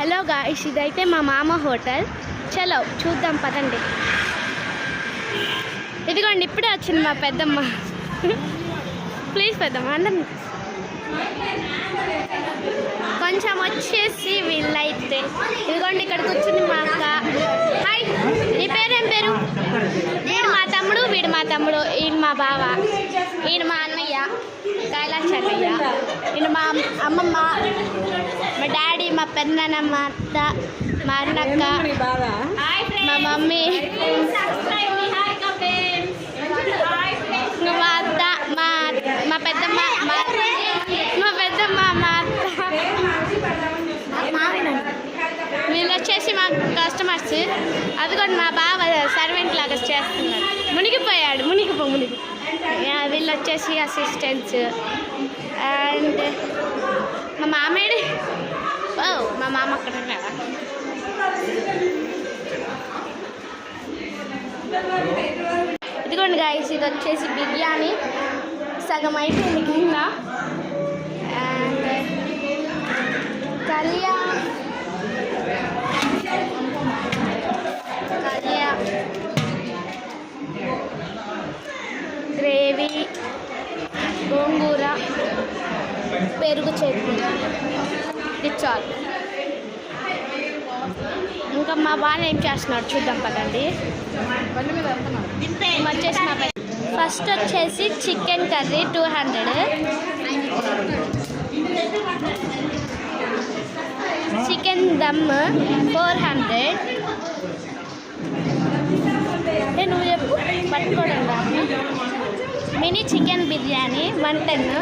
Hello guys, ఇదైతే మా మామ హోటల్. చలో చూద్దాం పదండి. ఇదిగోండి, ఇప్పుడే వచ్చింది మా పెద్దమ్మ. ప్లీజ్ పెద్దమ్మ అందరినీ కొంచెం వచ్చేసి వీళ్ళైతే. ఇదిగోండి, ఇక్కడ కూర్చుంది మా అక్క. హాయ్, నీ పేరేం పేరు? వీడు మా తమ్ముడు, వీడు మా తమ్ముడు, ఈయన మా బావ, ఈయన మా అన్నయ్య కైలాష్ అన్నయ్య, ఈయన మా అమ్మమ్మ, మా డాడీ, మా పెద్దనాన్న, మా అత్త, మా అన్నక్క, మా మమ్మీ, మా అత్త, మా పెద్దమ్మ, మా పెద్దమ్మ, మా అత్త. వీళ్ళు వచ్చేసి మా కస్టమర్స్. అదిగోండి మా బావ సర్వెంట్ లాగా చేస్తున్నారు. మునిగిపోయాడు, మునిగిపో. వీళ్ళు వచ్చేసి అసిస్టెంట్స్. అండ్ మా మామేడి, ఓ మా మామ అక్కడ ఉన్నాడా? ఇదిగోండి గాయస్, ఇది వచ్చేసి బిర్యానీ. సగం అయిపోయింది కింద. అండ్ కళ్యా గ్రేవీ, గోంగూర, పెరుగు చట్నీ, ఇది చాలు. ఇంకా మా బాగా ఏం చేస్తున్నాడు చూద్దాం పదండి. వచ్చేసి మా ఫస్ట్ వచ్చేసి చికెన్ కర్రీ 200, చికెన్ దమ్ 400. నువ్వు చెప్పు, పట్టుకోవడం రా. Mini chicken biryani 110,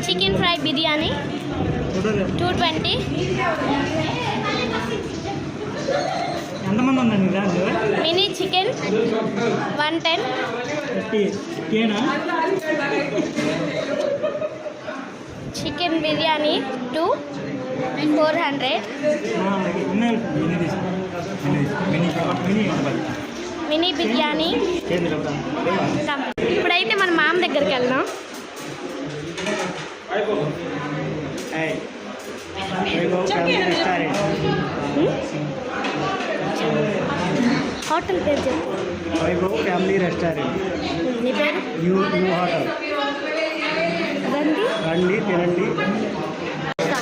chicken fry biryani 220. Mini chicken 110. Chicken biryani 400. Mini biryani. ఇప్పుడైతే మన మామ దగ్గరికి వెళ్దాం. హోటల్ పేరు చెప్పు. Vaibhav family restaurant. నీ పేరు? New hotel. రండి తినండి.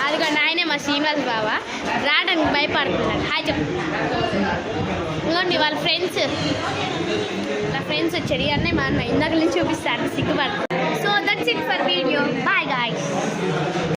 అదిగోండి, ఆయనే మా శ్రీనివాస్ బావ. రావడానికి భయపడుతున్నాడు. హాయ్ చెప్పు. ఇంకోండి వాళ్ళ ఫ్రెండ్స్ వచ్చాడు. ఇవన్నీ మా అన్న ఇందాక నుంచి చూపిస్తాను, సిగ్గుపడుతుంది. So that's it for video. Bye guys.